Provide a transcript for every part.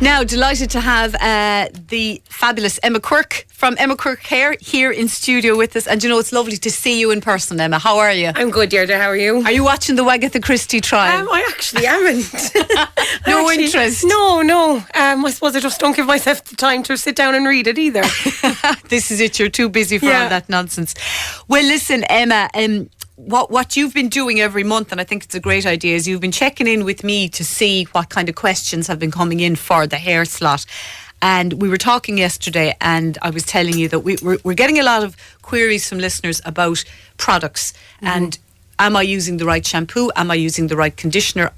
Now, delighted to have the fabulous Emma Quirke from Quirke Hair here in studio with us. And you know, it's lovely to see you in person, Emma. How are you? I'm good, Deirdre. How are you? Are you watching the Wagatha Christie trial? I actually haven't. No interest? No. I suppose I just don't give myself the time to sit down and read it either. This is it. You're too busy for all that nonsense. Well, listen, Emma, what you've been doing every month, and I think it's a great idea, is you've been checking in with me to see what kind of questions have been coming in for the hair slot. And we were talking yesterday, and I was telling you that we're getting a lot of queries from listeners about products. And am I using the right shampoo? Am I using the right conditioner?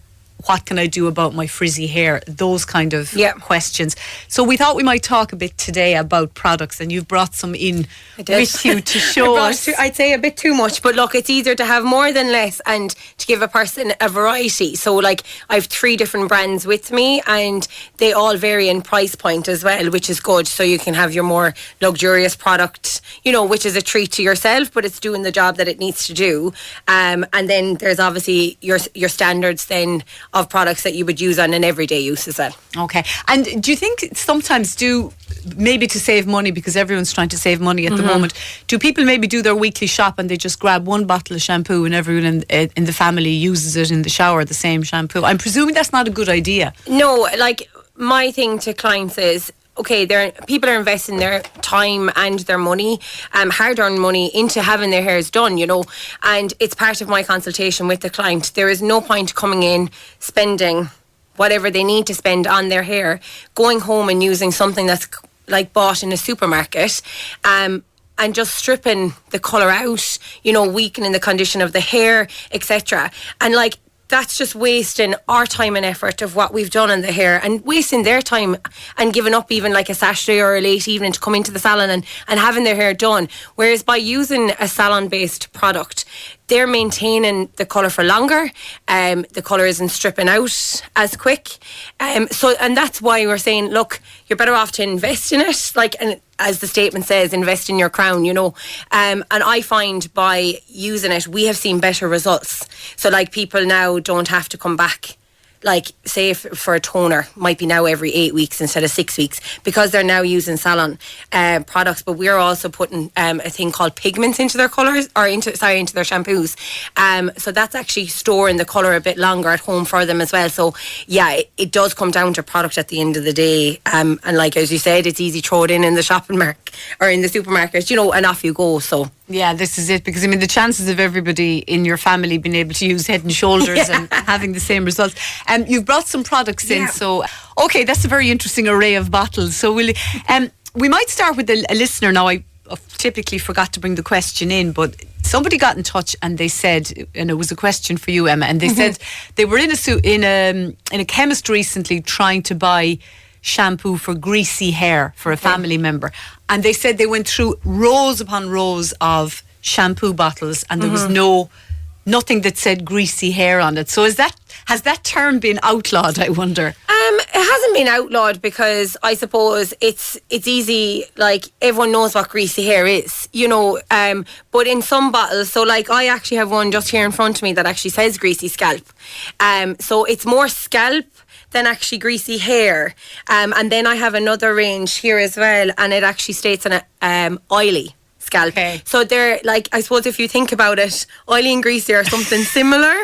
What can I do about my frizzy hair? Those kind of questions. So we thought we might talk a bit today about products, and you've brought some in with you to show us. I'd say a bit too much, but look, it's easier to have more than less and to give a person a variety. So like, I have 3 different brands with me, and they all vary in price point as well, which is good. So you can have your more luxurious product, you know, which is a treat to yourself, but it's doing the job that it needs to do. And then there's obviously your standards then of products that you would use on an everyday use as well. Okay. And do you think sometimes maybe to save money, because everyone's trying to save money at the moment, do people maybe do their weekly shop and they just grab one bottle of shampoo and everyone in the family uses it in the shower, the same shampoo? I'm presuming that's not a good idea. No, like my thing to clients is, okay, people are investing their time and their money, hard-earned money, into having their hairs done, you know, and it's part of my consultation with the client. There is no point coming in, spending whatever they need to spend on their hair, going home and using something that's like bought in a supermarket, and just stripping the colour out, you know, weakening the condition of the hair, etc. And like, that's just wasting our time and effort of what we've done on the hair, and wasting their time and giving up even like a Saturday or a late evening to come into the salon and having their hair done. Whereas by using a salon-based product, they're maintaining the colour for longer. The colour isn't stripping out as quick. And that's why we're saying, look, you're better off to invest in it. Like, and as the statement says, invest in your crown, you know. And I find by using it, we have seen better results. So like, people now don't have to come back, like say for a toner, might be now every 8 weeks instead of 6 weeks, because they're now using salon products. But we're also putting a thing called pigments into their colours, or into their shampoos. So that's actually storing the colour a bit longer at home for them as well. So yeah, it does come down to product at the end of the day. And like, as you said, it's easy to throw it in the shopping mart or in the supermarket, you know, and off you go. So yeah, this is it, because I mean, the chances of everybody in your family being able to use Head and Shoulders and having the same results. You've brought some products in, so okay, that's a very interesting array of bottles. So we might start with a listener now. I typically forgot to bring the question in, but somebody got in touch and they said, and it was a question for you, Emma, and they said they were in a chemist recently trying to buy shampoo for greasy hair for a family member, and they said they went through rows upon rows of shampoo bottles and there was nothing that said greasy hair on it. So has that term been outlawed, I wonder? It hasn't been outlawed, because I suppose it's easy, like everyone knows what greasy hair is, you know, but in some bottles, so like I actually have one just here in front of me that actually says greasy scalp. So it's more scalp than actually greasy hair. And then I have another range here as well, and it actually states on it oily scalp. Okay. So they're like, I suppose if you think about it, oily and greasy are something similar.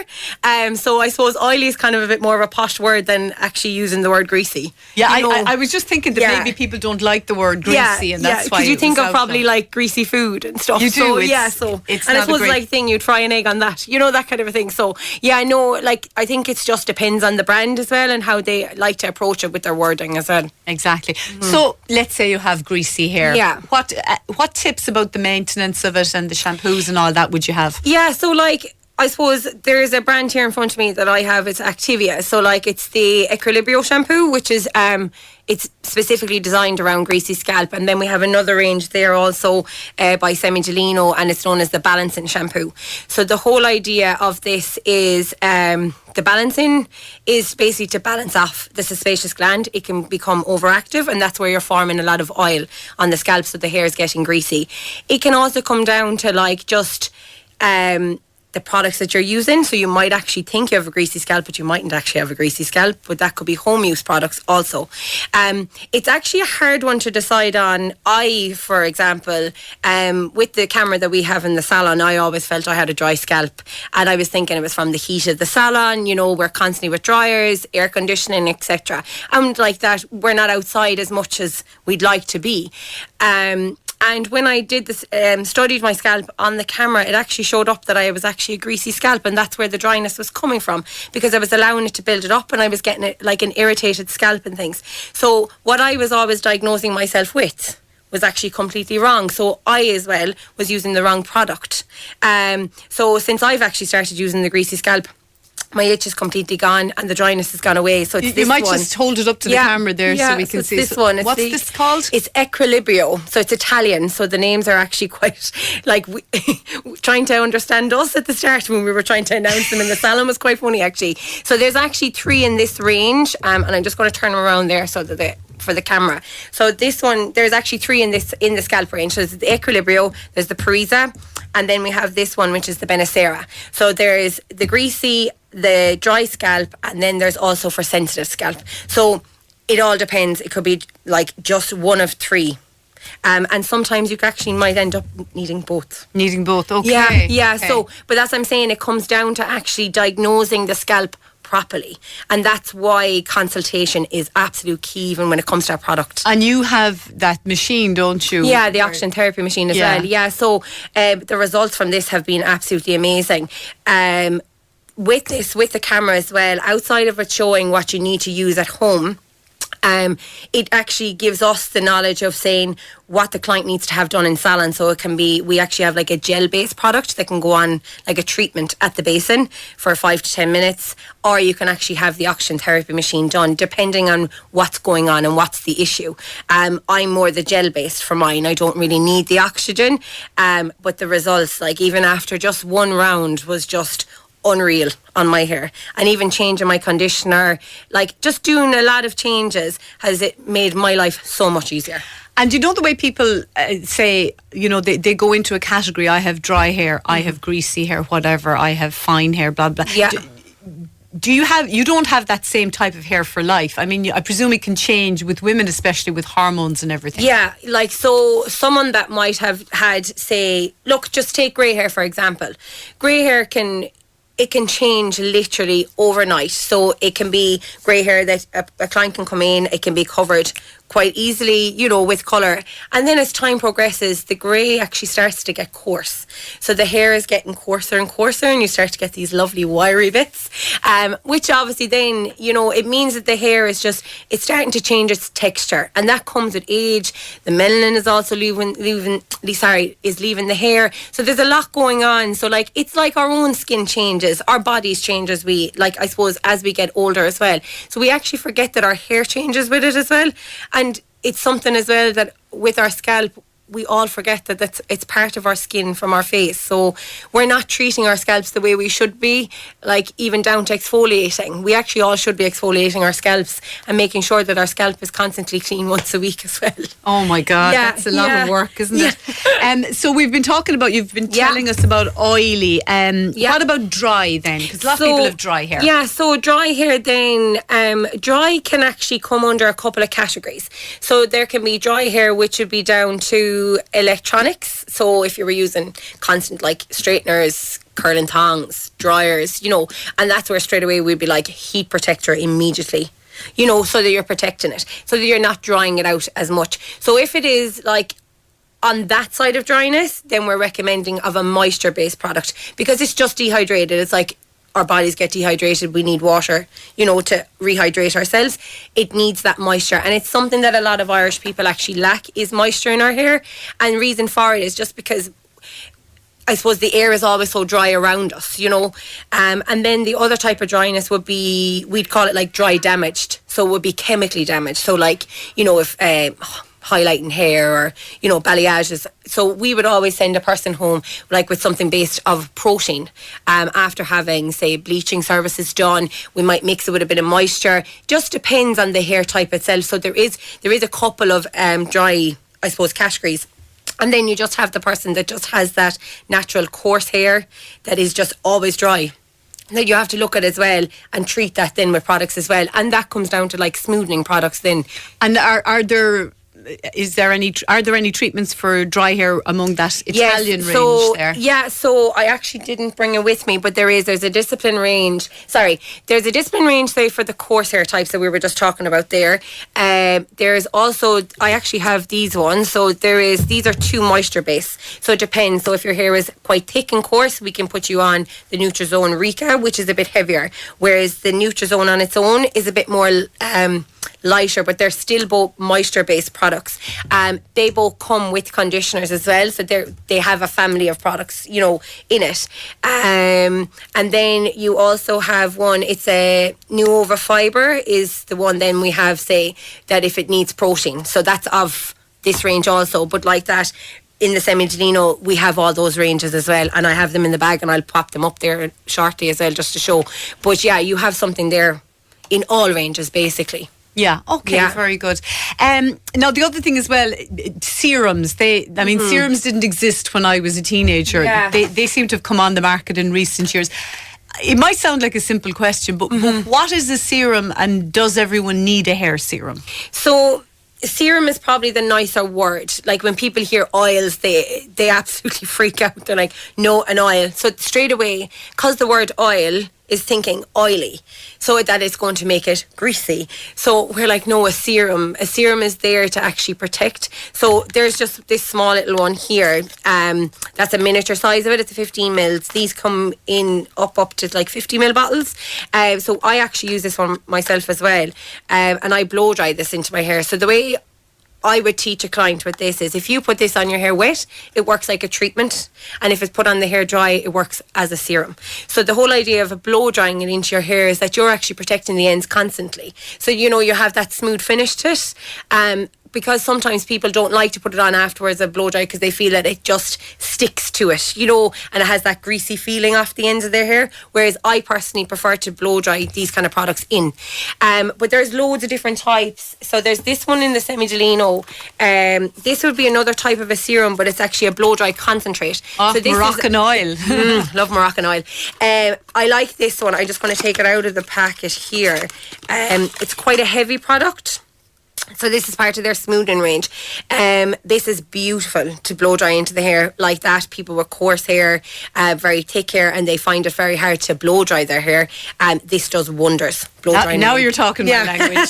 So I suppose oily is kind of a bit more of a posh word than actually using the word greasy. Yeah, I was just thinking that maybe people don't like the word greasy, and that's why. Because you think of probably like greasy food and stuff. You do. So it's and I suppose like thing, you try an egg on that, you know, that kind of a thing. So yeah, I know, like I think it just depends on the brand as well and how they like to approach it with their wording as well. Exactly. So let's say you have greasy hair. Yeah. What tips about the maintenance of it and the shampoos and all that would you have? Yeah, so like, I suppose there's a brand here in front of me that I have. It's Activia. So like, it's the Equilibrio shampoo, which is it's specifically designed around greasy scalp. And then we have another range there also by Semigelino, and it's known as the Balancing shampoo. So the whole idea of this is the balancing is basically to balance off the sebaceous gland. It can become overactive, and that's where you're forming a lot of oil on the scalp, so the hair is getting greasy. It can also come down to like just the products that you're using. So you might actually think you have a greasy scalp, but you mightn't actually have a greasy scalp. But that could be home use products also. It's actually a hard one to decide on. For example, with the camera that we have in the salon, I always felt I had a dry scalp, and I was thinking it was from the heat of the salon. We're constantly with dryers, air conditioning, etc. And like that, we're not outside as much as we'd like to be. And when I did this, studied my scalp on the camera, it actually showed up that I was actually a greasy scalp, and that's where the dryness was coming from, because I was allowing it to build it up and I was getting it like an irritated scalp and things. So what I was always diagnosing myself with was actually completely wrong. So I as well was using the wrong product. So since I've actually started using the greasy scalp, my itch is completely gone and the dryness has gone away. So it's this one. You might just hold it up to the camera there so we can see. This one. What's this called? It's Equilibrio. So it's Italian. So the names are actually quite like trying to understand us at the start when we were trying to announce them in the salon was quite funny actually. So there's actually 3 in this range, and I'm just going to turn them around there so that for the camera. So this one, there's actually 3 in the scalp range. So there's the Equilibrio, there's the Parisa, and then we have this one, which is the Benacera. So there's the greasy, the dry scalp, and then there's also for sensitive scalp. So it all depends. It could be like just one of 3. And sometimes you actually might end up needing both. Needing both, okay. Yeah. Okay. So, but that's what I'm saying, it comes down to actually diagnosing the scalp properly, and that's why consultation is absolute key even when it comes to our product. And you have that machine, don't you? Yeah, the oxygen therapy machine as well. Yeah, so the results from this have been absolutely amazing. With the camera as well, outside of it showing what you need to use at home, it actually gives us the knowledge of saying what the client needs to have done in salon. So it can be, we actually have like a gel-based product that can go on like a treatment at the basin for 5 to 10 minutes, or you can actually have the oxygen therapy machine done depending on what's going on and what's the issue. I'm more the gel-based for mine. I don't really need the oxygen, but the results, like even after just 1 round, was just unreal on my hair. And even changing my conditioner, like just doing a lot of changes, has it made my life so much easier. And you know the way people say, they go into a category, I have dry hair, I have greasy hair, whatever, I have fine hair, blah, blah. Yeah. You don't have that same type of hair for life? I mean, I presume it can change with women, especially with hormones and everything. Yeah, like so someone that might have had, say, look, just take grey hair for example. Grey hair can change literally overnight. So it can be grey hair that a client can come in, it can be covered quite easily, with colour. And then as time progresses, the grey actually starts to get coarse. So the hair is getting coarser and coarser, and you start to get these lovely wiry bits, which obviously then, it means that the hair is it's starting to change its texture. And that comes with age. The melanin is also leaving the hair. So there's a lot going on. So like, it's like our own skin changes, our bodies change as we get older as well. So we actually forget that our hair changes with it as well. And it's something as well that with our scalp, we all forget that it's part of our skin from our face. So we're not treating our scalps the way we should be, like even down to exfoliating. We actually all should be exfoliating our scalps and making sure that our scalp is constantly clean once a week as well. Oh my God, that's a lot of work, isn't it? So you've been telling us about oily. What about dry then? Because a lot of people have dry hair. Yeah, so dry hair then, dry can actually come under a couple of categories. So there can be dry hair which would be down to electronics. So if you were using constant like straighteners, curling tongs, dryers, and that's where straight away we'd be like heat protector immediately, so that you're protecting it, so that you're not drying it out as much. So if it is like on that side of dryness, then we're recommending of a moisture based product, because it's just dehydrated. It's like our bodies get dehydrated, we need water, to rehydrate ourselves. It needs that moisture, and it's something that a lot of Irish people actually lack, is moisture in our hair. And the reason for it is just because I suppose the air is always so dry around us, and then the other type of dryness would be, we'd call it like dry damaged, so it would be chemically damaged. So like, if highlighting hair or, balayages. So we would always send a person home like with something based of protein. After having, say, bleaching services done, we might mix it with a bit of moisture. Just depends on the hair type itself. So there is a couple of dry, I suppose, categories. And then you just have the person that just has that natural coarse hair that is just always dry. That you have to look at as well and treat that then with products as well. And that comes down to like smoothing products then. And are there any treatments for dry hair among that Italian range there? Yeah, so I actually didn't bring it with me, but there's a discipline range. There's a discipline range say for the coarse hair types that we were just talking about there. There's also, I actually have these ones. So these are 2 moisture based. So it depends. So if your hair is quite thick and coarse, we can put you on the Nutrizone Rica, which is a bit heavier, whereas the Nutrizone on its own is a bit more lighter, but they're still both moisture based products. They both come with conditioners as well, so they have a family of products, in it. And then you also have one, it's a Nuova Fiber is the one then we have, say, that if it needs protein, so that's of this range also, but like that in the Semi-Delino, we have all those ranges as well, and I have them in the bag and I'll pop them up there shortly as well just to show. But yeah, you have something there in all ranges basically. Yeah, okay, yeah. Very good. Now, the other thing as well, serums. Serums didn't exist when I was a teenager. Yeah. They seem to have come on the market in recent years. It might sound like a simple question, but what is a serum, and does everyone need a hair serum? So, serum is probably the nicer word. Like when people hear oils, they absolutely freak out. They're like, no, an oil. So straight away, because the word oil is thinking oily, so that it's going to make it greasy. So we're like, no, a serum is there to actually protect. So there's just this small little one here, that's a miniature size of it. It's a 15 mils. These come in up to like 50 ml bottles. So I actually use this one myself as well, and I blow dry this into my hair. So the way I would teach a client with this is, if you put this on your hair wet, it works like a treatment, and if it's put on the hair dry, it works as a serum. So the whole idea of blow drying it into your hair is that you're actually protecting the ends constantly. So you have that smooth finish to it. Because sometimes people don't like to put it on afterwards, a blow dry, because they feel that it just sticks to it, and it has that greasy feeling off the ends of their hair. Whereas I personally prefer to blow dry these kind of products in. But there's loads of different types. So there's this one in the Semi-Delino. This would be another type of a serum, but it's actually a blow dry concentrate. Oh, so this Moroccan oil. Love Moroccan oil. I like this one. I'm just going to take it out of the packet here. It's quite a heavy product. So this is part of their smoothing range. This is beautiful to blow dry into the hair like that. People with coarse hair, very thick hair, and they find it very hard to blow dry their hair. This does wonders. Now you're talking my language.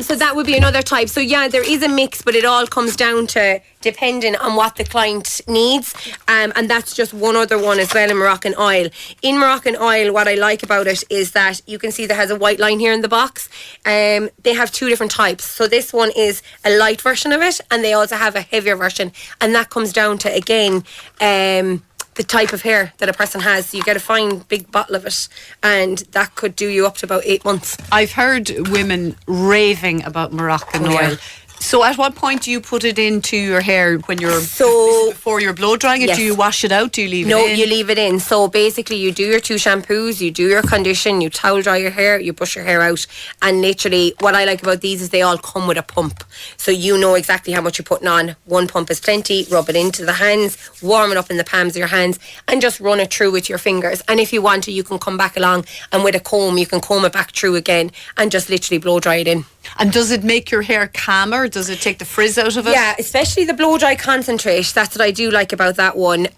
So that would be another type. So yeah, there is a mix, but it all comes down to depending on what the client needs. And that's just one other one as well in Moroccan oil. In Moroccan oil, what I like about it is that you can see there has a white line here in the box. They have 2 different types. So this one is a light version of it, and they also have a heavier version. And that comes down to, again, the type of hair that a person has. So you get a fine big bottle of it, and that could do you up to about 8 months. I've heard women raving about Moroccan oil. So at what point do you put it into your hair when you're before you're blow drying it? Yes. Do you wash it out? Do you leave it in? No, you leave it in. So basically you do your 2 shampoos, you do your condition, you towel dry your hair, you brush your hair out, and literally what I like about these is they all come with a pump. So you know exactly how much you're putting on. 1 pump is plenty. Rub it into the hands, warm it up in the palms of your hands, and just run it through with your fingers. And if you want to, you can come back along and with a comb you can comb it back through again and just literally blow dry it in. And does it make your hair calmer? Does it take the frizz out of it? Yeah, especially the blow dry concentrate. That's what I do like about that one.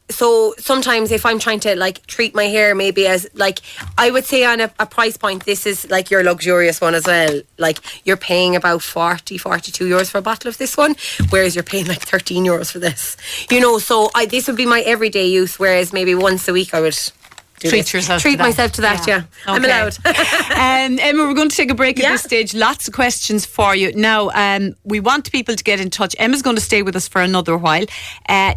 So sometimes if I'm trying to treat my hair maybe as I would say on a price point, this is your luxurious one as well. You're paying about 42 euros for a bottle of this one, whereas you're paying 13 euros for this. So this would be my everyday use, whereas maybe once a week I would treat myself to that. Yeah. Okay. I'm allowed. Emma, we're going to take a break at this stage. Lots of questions for you now. We want people to get in touch. Emma's going to stay with us for another while.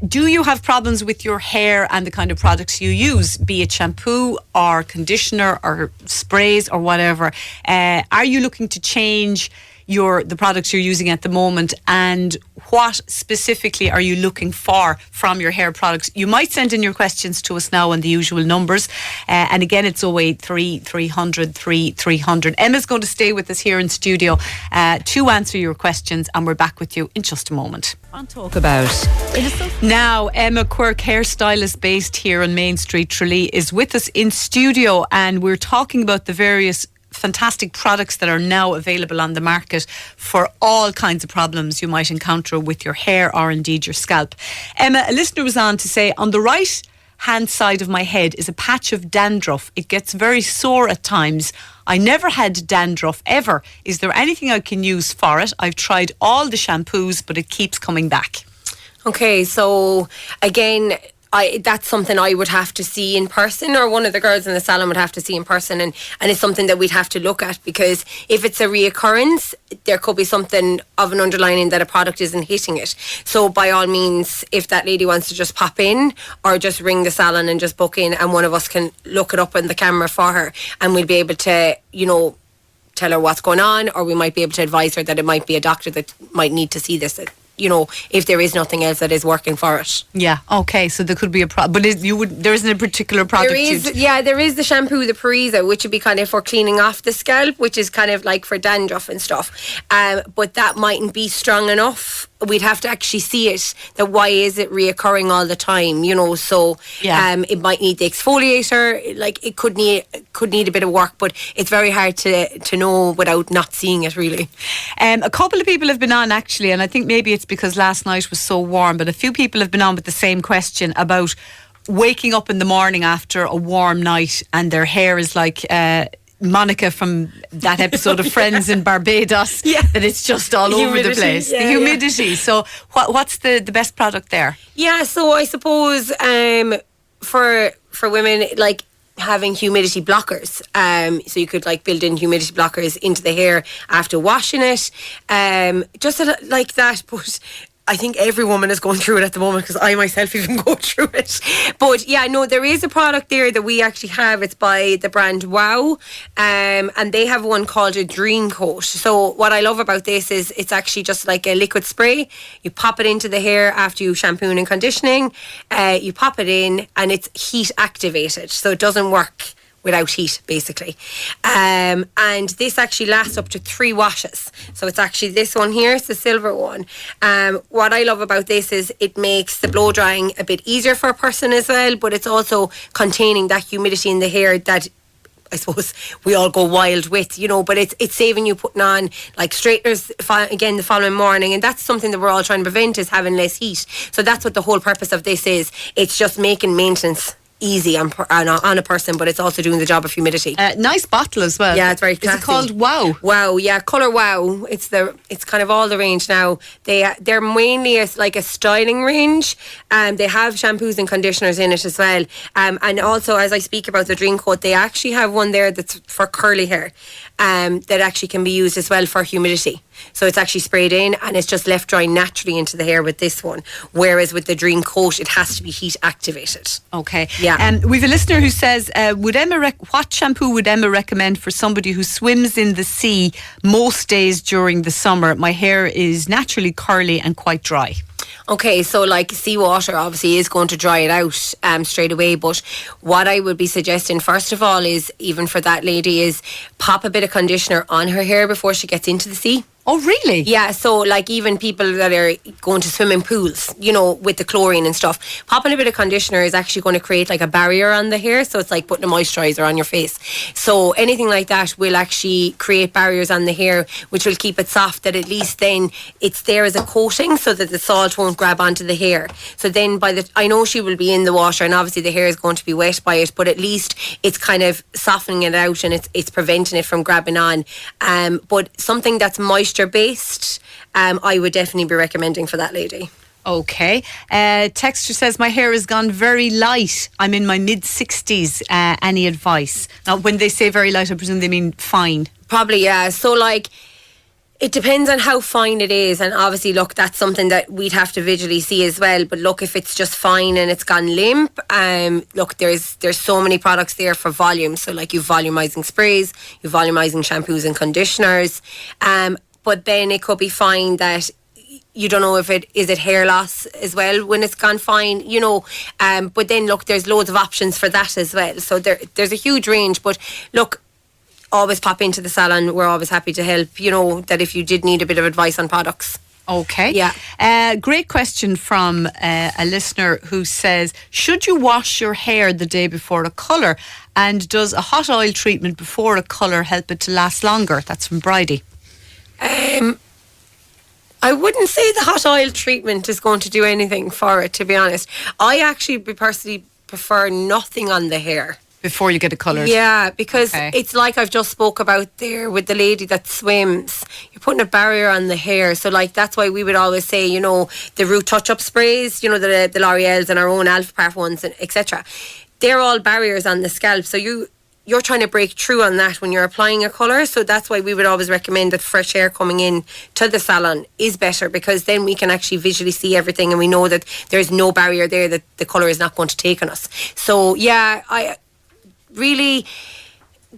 Do you have problems with your hair and the kind of products you use, be it shampoo or conditioner or sprays or whatever? Are you looking to change the products you're using at the moment, and what specifically are you looking for from your hair products. You might send in your questions to us now on the usual numbers, and again it's 083 300 3300. Emma's going to stay with us here in studio to answer your questions, and we're back with you in just a moment. On Talkabout. Now, Emma Quirke, hairstylist based here on Main Street, Tralee, is with us in studio, and we're talking about the various fantastic products that are now available on the market for all kinds of problems you might encounter with your hair or indeed your scalp. Emma, a listener was on to say, on the right hand side of my head is a patch of dandruff. It gets very sore at times. I never had dandruff ever. Is there anything I can use for it? I've tried all the shampoos, but it keeps coming back. Okay, so again, that's something I would have to see in person, or one of the girls in the salon would have to see in person, and it's something that we'd have to look at, because if it's a reoccurrence, there could be something of an underlining that a product isn't hitting it. So by all means, if that lady wants to just pop in or just ring the salon and just book in, and one of us can look it up on the camera for her, and we'll be able to, tell her what's going on, or we might be able to advise her that it might be a doctor that might need to see this, if there is nothing else that is working for it. Yeah, okay, so there could be a problem, but there isn't a particular product. There is the shampoo, the Parisa, which would be kind of for cleaning off the scalp, which is kind of like for dandruff and stuff, but that mightn't be strong enough. We'd have to actually see it, that why is it reoccurring all the time, so it might need the exfoliator, like it could need a bit of work, but it's very hard to know without not seeing it, really. A couple of people have been on actually, and I think maybe it's because last night was so warm, but a few people have been on with the same question about waking up in the morning after a warm night and their hair is like Monica from that episode of Friends in Barbados, that it's just all over the place. The humidity. So what's the best product there? Yeah, so I suppose for women, like having humidity blockers, so you could like build in humidity blockers into the hair after washing it, just like that. But I think every woman is going through it at the moment, because I myself even go through it. But yeah, no, there is a product there that we actually have. It's by the brand Wow, and they have one called a Dream Coat. So what I love about this is it's actually just like a liquid spray. You pop it into the hair after you shampoo and conditioning. You pop it in, and it's heat activated, so it doesn't work without heat, basically. And this actually lasts up to 3 washes. So it's actually this one here, it's the silver one. What I love about this is it makes the blow drying a bit easier for a person as well, but it's also containing that humidity in the hair that I suppose we all go wild with, but it's saving you putting on like straighteners again the following morning, and that's something that we're all trying to prevent, is having less heat. So that's what the whole purpose of this is. It's just making maintenance easy on a person, but it's also doing the job of humidity. Nice bottle as well. Yeah, it's very classy. Is it called Wow? Wow, yeah, colour Wow. It's kind of all the range now. They're mainly like a styling range, and they have shampoos and conditioners in it as well. And also, as I speak about the Dream Coat, they actually have one there that's for curly hair, that actually can be used as well for humidity. So it's actually sprayed in, and it's just left drying naturally into the hair with this one. Whereas with the Dream Coat, it has to be heat activated. Okay. Yeah. We've a listener who says, what shampoo would Emma recommend for somebody who swims in the sea most days during the summer? My hair is naturally curly and quite dry. Okay, so like seawater obviously is going to dry it out straight away, but what I would be suggesting first of all is, even for that lady, is pop a bit of conditioner on her hair before she gets into the sea. Oh, really? Yeah, so like even people that are going to swimming pools, with the chlorine and stuff, popping a bit of conditioner is actually going to create like a barrier on the hair, so it's like putting a moisturiser on your face. So anything like that will actually create barriers on the hair, which will keep it soft, that at least then it's there as a coating so that the salt won't grab onto the hair. So then I know she will be in the water, and obviously the hair is going to be wet by it, but at least it's kind of softening it out, and it's preventing it from grabbing on. But something that's moisture based, I would definitely be recommending for that lady. Okay. Texture says, my hair has gone very light. I'm in my mid-60s. Any advice? Now, when they say very light, I presume they mean fine. Probably, yeah. So like, it depends on how fine it is, and obviously look, that's something that we'd have to visually see as well. But look, if it's just fine and it's gone limp, look, there's so many products there for volume. So like, you've volumizing sprays, you've volumizing shampoos and conditioners, but then it could be fine that you don't know if it is hair loss as well when it's gone fine, you know. But then look, there's loads of options for that as well. So there's a huge range. But look, always pop into the salon. We're always happy to help, you know, that if you did need a bit of advice on products. Okay. Yeah. Great question from a listener who says, should you wash your hair the day before a colour? And does a hot oil treatment before a colour help it to last longer? That's from Bridie. I wouldn't say the hot oil treatment is going to do anything for it, to be honest. I actually personally prefer nothing on the hair. Before you get it coloured? Yeah, because it's like I've just spoke about there with the lady that swims. You're putting a barrier on the hair. So like that's why we would always say, you know, the root touch-up sprays, you know, the L'Oreal's and our own Alpha Parf ones, etc. They're all barriers on the scalp. So you're trying to break through on that when you're applying a colour. So that's why we would always recommend that fresh air coming in to the salon is better, because then we can actually visually see everything and we know that there's no barrier there that the colour is not going to take on us. So yeah, really,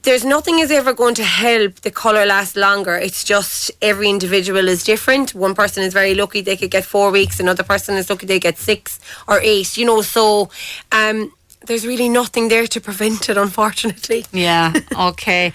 there's nothing is ever going to help the colour last longer. It's just every individual is different. One person is very lucky, they could get 4 weeks. Another person is lucky, they get 6 or 8, you know. So there's really nothing there to prevent it, unfortunately. Yeah, okay.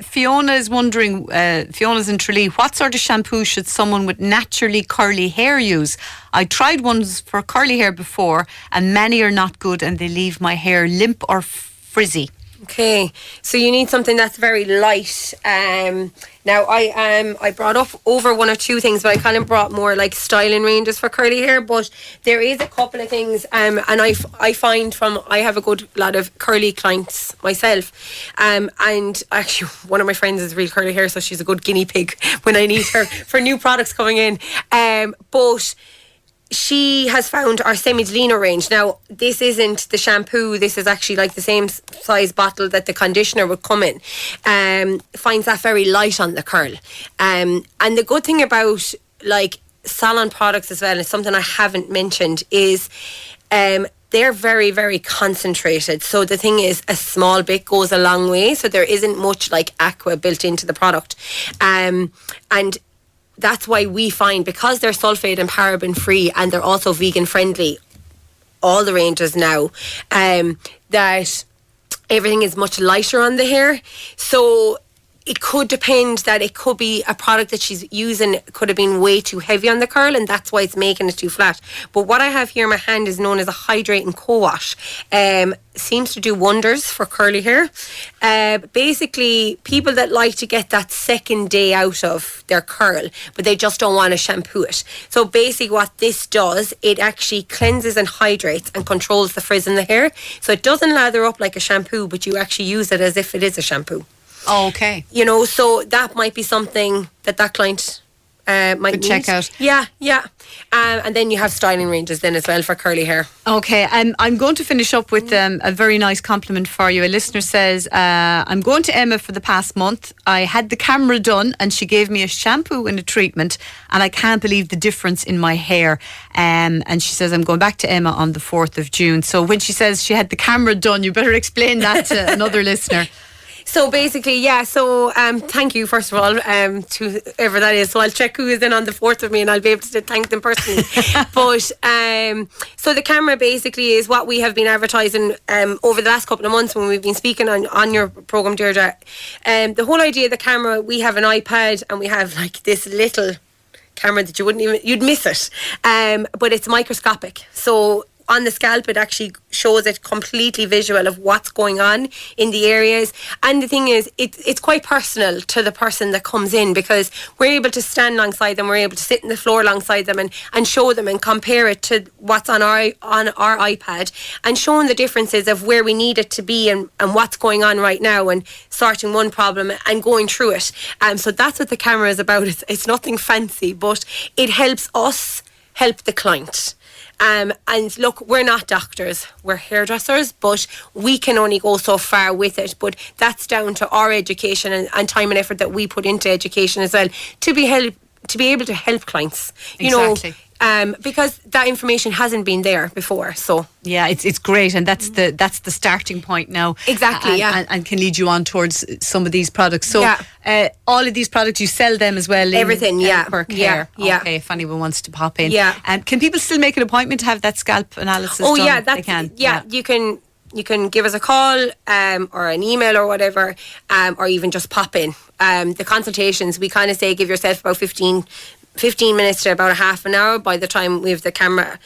Fiona is wondering, Fiona's in Tralee, what sort of shampoo should someone with naturally curly hair use? I tried ones for curly hair before and many are not good and they leave my hair limp or frizzy. Okay, so you need something that's very light. Now I brought up over 1 or 2 things, but I kind of brought more like styling ranges for curly hair. But there is a couple of things, and I find I have a good lot of curly clients myself, and actually one of my friends is real curly hair, so she's a good guinea pig when I need her for new products coming in. But she has found our Semi-Delino range. Now, this isn't the shampoo. This is actually like the same size bottle that the conditioner would come in. Finds that very light on the curl. And the good thing about like salon products as well, and it's something I haven't mentioned, is they're very, very concentrated. So the thing is, a small bit goes a long way. So there isn't much like aqua built into the product. And that's why we find, because they're sulfate and paraben free and they're also vegan friendly, all the ranges now, that everything is much lighter on the hair. So it could depend that it could be a product that she's using could have been way too heavy on the curl, and that's why it's making it too flat. But what I have here in my hand is known as a Hydrating Co-Wash. Seems to do wonders for curly hair. Basically, people that like to get that second day out of their curl, but they just don't want to shampoo it. So basically what this does, it actually cleanses and hydrates and controls the frizz in the hair. So it doesn't lather up like a shampoo, but you actually use it as if it is a shampoo. Oh, okay. You know, so that might be something that client might check out. Yeah. And then you have styling ranges then as well for curly hair. Okay, I'm going to finish up with a very nice compliment for you. A listener says, I'm going to Emma for the past month. I had the camera done and she gave me a shampoo and a treatment and I can't believe the difference in my hair. And she says, I'm going back to Emma on the 4th of June. So when she says she had the camera done, you better explain that to another listener. So basically, yeah, so thank you, first of all, to whoever that is. So I'll check who is in on the 4th of me and I'll be able to thank them personally. But so the camera basically is what we have been advertising over the last couple of months when we've been speaking on your programme, Deirdre. The whole idea of the camera, we have an iPad and we have like this little camera that you'd miss it. But it's microscopic. So on the scalp, it actually shows it completely visual of what's going on in the areas. And the thing is, it's quite personal to the person that comes in, because we're able to stand alongside them, we're able to sit on the floor alongside them and show them and compare it to what's on our iPad, and showing the differences of where we need it to be and what's going on right now, and sorting one problem and going through it. So that's what the camera is about. It's nothing fancy, but it helps us help the client. And look, we're not doctors, we're hairdressers, but we can only go so far with it. But that's down to our education and time and effort that we put into education as well, to be able to help clients. You exactly. know, because that information hasn't been there before. So yeah, it's great, and that's the starting point now. Exactly, and can lead you on towards some of these products. So all of these products, you sell them as well. Everything, Quirke Hair. Yeah. Okay, if anyone wants to pop in. Yeah. Can people still make an appointment to have that scalp analysis done? Oh yeah, they can. Yeah, you can give us a call or an email or whatever, or even just pop in. The consultations, we kind of say give yourself about 15 minutes to about a half an hour. By the time we have the camera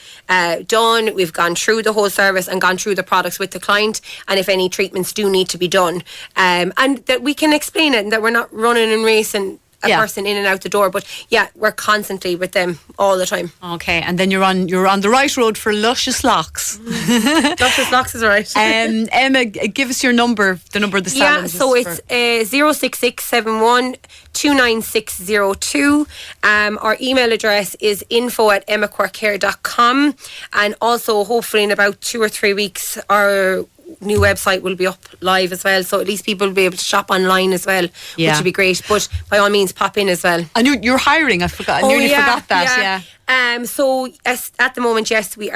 done, we've gone through the whole service and gone through the products with the client, and if any treatments do need to be done, and that we can explain it, and that we're not running and racing a person in and out the door. But yeah, we're constantly with them all the time. Okay, and then you're on the right road for luscious locks. Luscious locks is right. Emma, give us your number, the number of the salon. Yeah, so it's 06671 29602. Our email address is info@emmaquirkehair.com, and also hopefully in about 2 or 3 weeks our new website will be up live as well, so at least people will be able to shop online as well, which would be great. But by all means, pop in as well. And you're hiring. I forgot. I nearly forgot that. Yeah. So at the moment, yes, we're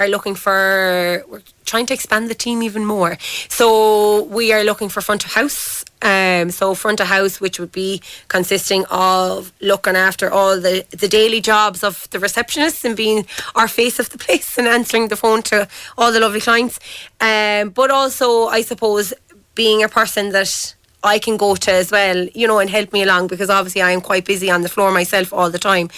trying to expand the team even more. So we are looking for front of house. So front of house, which would be consisting of looking after all the daily jobs of the receptionists and being our face of the place and answering the phone to all the lovely clients. But also, I suppose, being a person that I can go to as well, and help me along, because obviously I am quite busy on the floor myself all the time.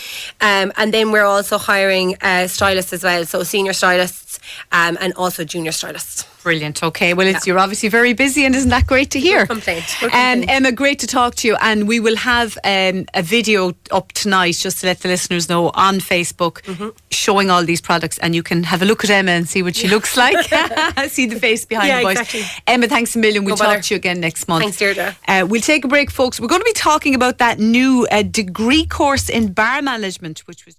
And then we're also hiring stylists as well, so senior stylists and also junior stylists. Brilliant. Okay, well, you're obviously very busy, and isn't that great to hear? No complaint. Emma, great to talk to you, and we will have a video up tonight just to let the listeners know on Facebook showing all these products, and you can have a look at Emma and see what she looks like. See the face behind the voice. Exactly. Emma, thanks a million. We'll talk to you again next month. Thanks, Deirdre. We'll take a break, folks. We're going to be talking about that new degree course in bar management, which was